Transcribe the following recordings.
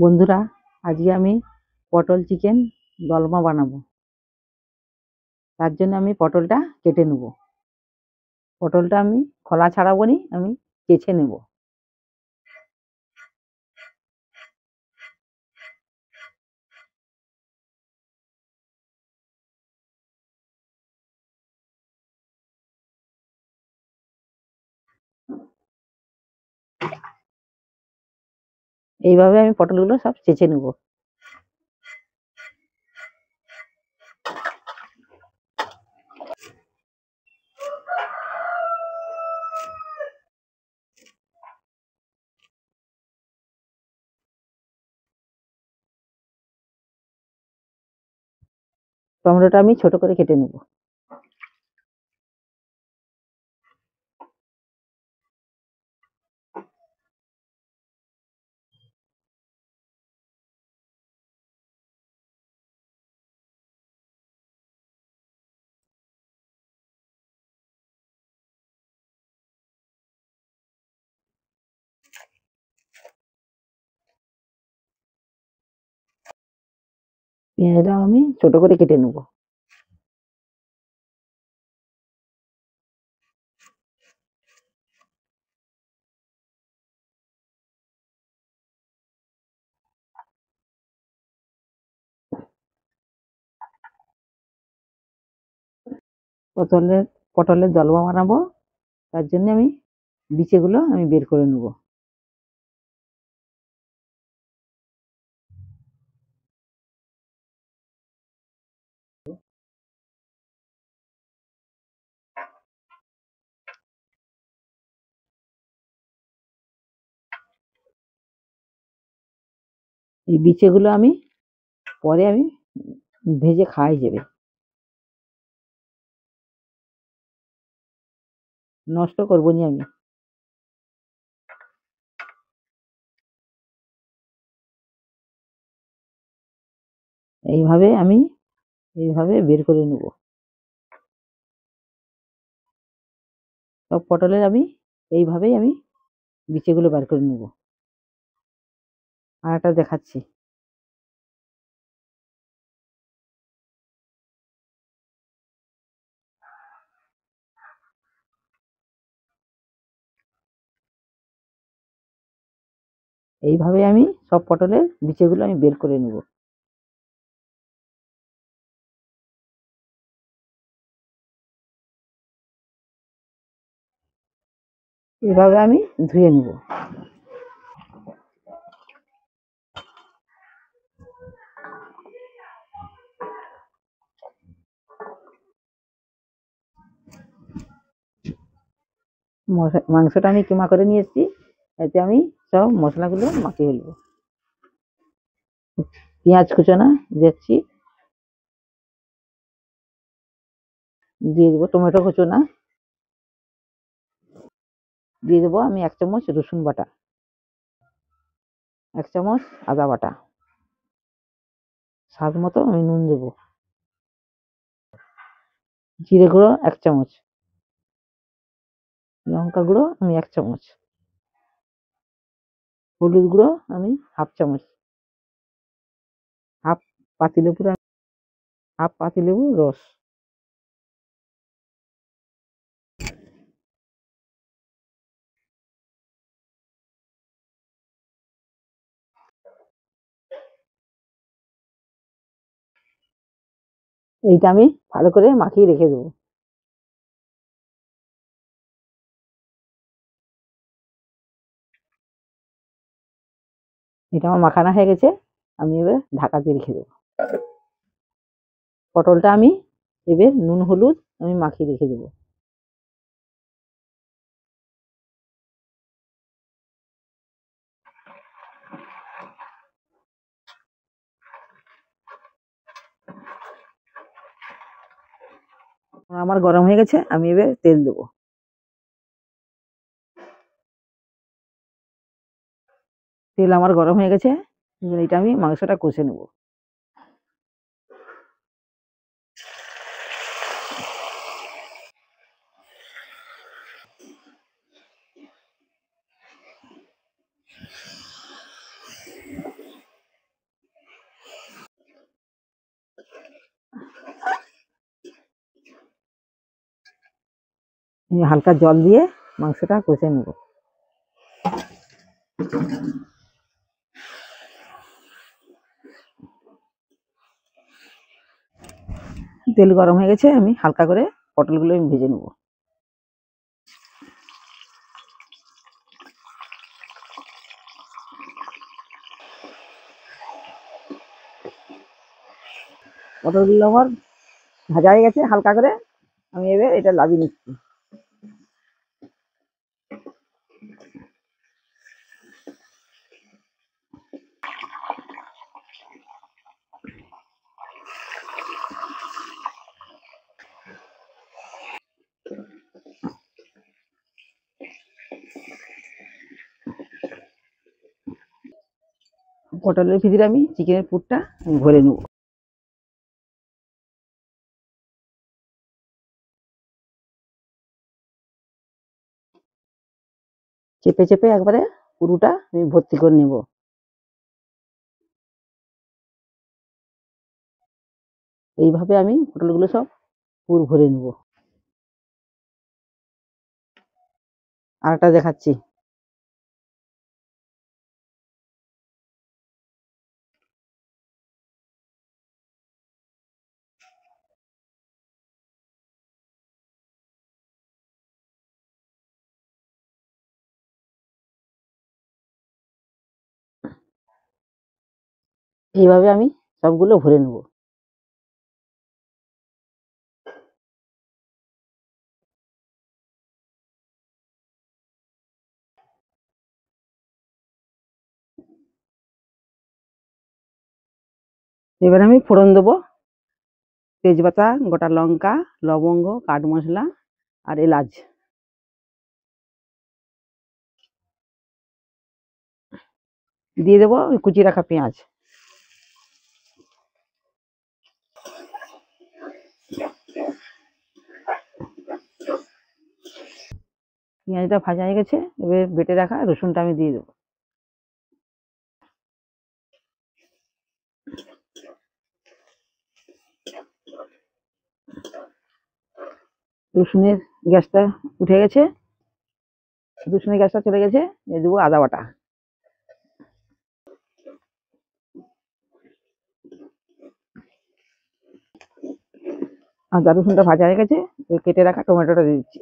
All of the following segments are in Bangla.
বন্ধুরা, আজকে আমি পটল চিকেন দলমা বানাবো। তার জন্য আমি পটলটা কেটে নেব। পটলটা আমি খোলা ছাড়াবো নি, আমি কেচে নেব। এইভাবে আমি পটলগুলো সব চেঁচে নেব। টমেটোটা আমি ছোট করে কেটে নেব। পেঁয়াজটাও আমি ছোট করে কেটে নেব। পটলের পটলের দলমা বানাবো, তার জন্য আমি বিচিগুলো আমি বের করে নেব। এই বিচিগুলো আমি পরে আমি ভেজে খাওয়াই যাবে, নষ্ট করবো নি আমি। এইভাবে আমি এইভাবে বের করে নেব। সব পটলের আমি এইভাবেই আমি বিচিগুলো বার করে নেব। আর একটা দেখাচ্ছি। এইভাবে আমি সব পটলের বিচিগুলো আমি বের করে নেব। এভাবে আমি ধুয়ে নেব। মাংসটা আমি কিমা করে নিয়ে এসেছি, এতে আমি সব মশলাগুলো মাখিয়ে ফেলবো। পেঁয়াজ কুচানো দিচ্ছি, দিয়ে দেবো টমেটো কুচোনা, দিয়ে দেবো আমি 1 চামচ রসুন বাটা, 1 চামচ আদা বাটা, স্বাদ মতো আমি নুন দেবো, জিরে গুঁড়ো 1 চামচ, লঙ্কা গুঁড়ো আমি 1 চামচ, হলুদ গুঁড়ো আমি 1/2 চামচ, হাফ পাতিলেবুর হাফ পাতিলেবুর রস, এইটা আমি ভালো করে মাখিয়ে রেখে দেবো। এটা আমার মাখানো হয়ে গেছে, আমি এবার ঢাকা দিয়ে রেখে দেবো। পটলটা আমি এবার নুন হলুদ আমি মাখিয়ে রেখে দেবো। আমার গরম হয়ে গেছে, আমি এবার তেল দেবো। তেল আমার গরম হয়ে গেছে, এবার এটা আমি মাংসটা কষে নেব। আমি হালকা জল দিয়ে মাংসটা কষে নেব। তেল গরম হয়ে গেছে, আমি হালকা করে পটলগুলো আমি ভেজে নেব। পটলগুলো আমার ভাজা হয়ে গেছে হালকা করে, আমি এবার এটা লাভিয়ে নিচ্ছি। পটলের ভিতরে আমি চিকেনের পুরটা ভরে নেব। চেপে চেপে একবারে পুরোটা আমি ভর্তি করে নেব। এইভাবে আমি পটলগুলো সব পুর ভরে নেব। আরেকটা দেখাচ্ছি। এইভাবে আমি সবগুলো ভরে নেব। এবার আমি ফোড়ন দেবো। তেজপাতা, গোটা লঙ্কা, লবঙ্গ, কাঠ মশলা আর এলাচ। দিয়ে দেবো ওই কুচি রাখা পেঁয়াজ। পেঁয়াজটা ভাজা হয়ে গেছে, এবার বেটে রাখা রসুনটা আমি দিয়ে দেবো। রসুনের গ্যাসটা উঠে গেছে, রসুনের গ্যাসটা চলে গেছে, দিয়ে দেবো আদা বাটা। আদা রসুনটা ভাজা হয়ে গেছে, এবার কেটে রাখা টমেটোটা দিয়ে দিচ্ছি।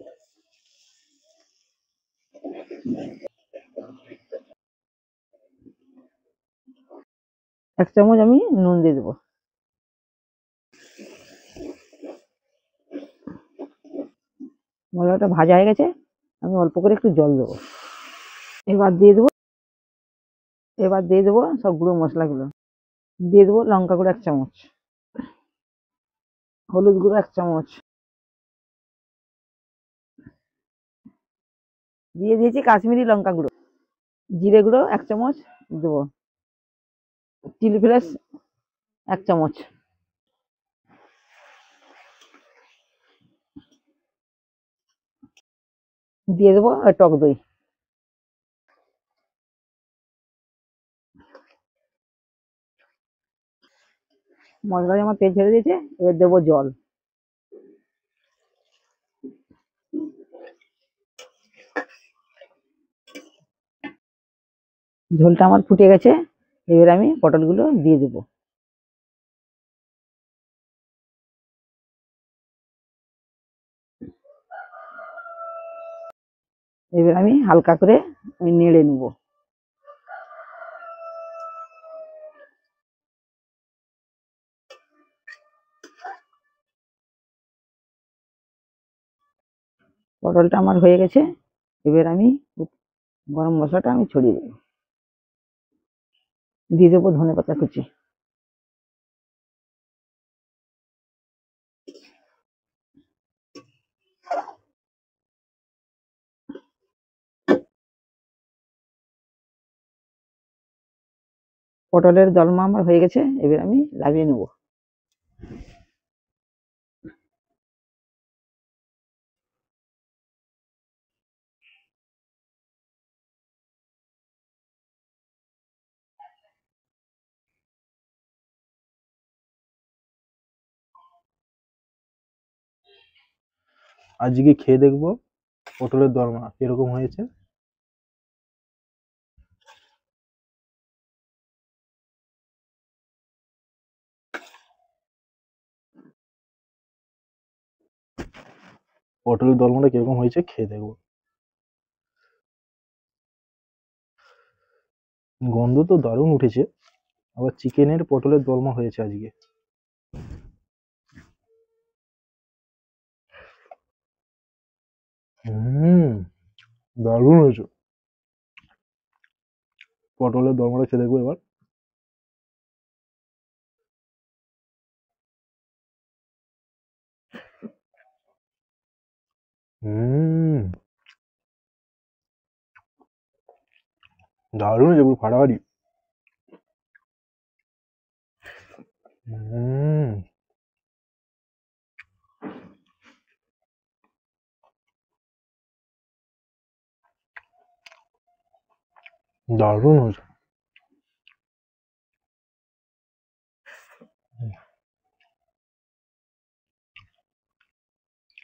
এক চামচ আমি নুন দিয়ে দেবো। মশলাটা ভাজা হয়ে গেছে, আমি অল্প করে একটু জল দেবো। এবার দিয়ে দেবো এবার দিয়ে দেবো সব গুঁড়ো মশলাগুলো। দিয়ে দেবো লঙ্কা গুঁড়ো 1 চামচ, হলুদ গুঁড়ো 1 চামচ, দিয়ে দিয়েছি কাশ্মীরি লঙ্কা গুঁড়ো। জিরে গুঁড়ো 1 চামচ দেবো, চিলি ফ্লেক্স 1 চামচ, দিয়ে দেবো টক দই। মশলা আমার তেল ছেড়ে দিয়েছে, এবার দেবো জল। ঝোলটা আমার ফুটে গেছে, এবার আমি পটলগুলো দিয়ে দেবো। এবার আমি হালকা করে নেড়ে নেব। পটলটা আমার হয়ে গেছে, এবার আমি গরম মশলাটা আমি ছড়িয়ে দেবো। দিয়ে দেবো ধনেপাতা কুচি। পটলের দলমা আমার হয়ে গেছে, এবার আমি নামিয়ে নেব। আজকে খেয়ে দেখবো। পটলের দরমা কিরকম হয়েছে। পটলের দরমাটা কিরকম হয়েছে খেয়ে দেখবো। গন্ধ তো দারুণ উঠেছে। আবার চিকেনের পটলের দরমা হয়েছে আজকে। দারুণ হয়েছে। পটলের দরমাটা খেয়ে দেখবো এবার। দারুণ হয়েছে, পুরো ফাটাফাটি। দারুণ হয়েছে।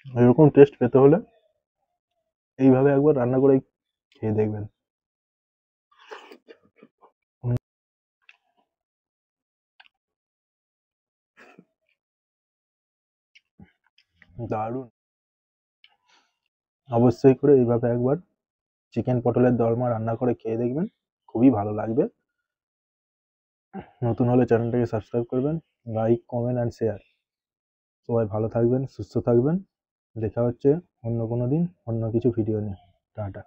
এরকম টেস্ট পেতে হলে এইভাবে একবার রান্না করে খেয়ে দেখবেন। দারুণ। অবশ্যই করে এইভাবে একবার চিকেন পটলের দরমা রান্না করে খেয়ে দেখবেন, খুবই ভালো লাগবে। নতুন হলে চ্যানেলটাকে সাবস্ক্রাইব করবেন, লাইক কমেন্ট অ্যান্ড শেয়ার। সবাই ভালো থাকবেন, সুস্থ থাকবেন। দেখা হচ্ছে অন্য কোনো দিন অন্য কিছু ভিডিও নিয়ে। টাটা।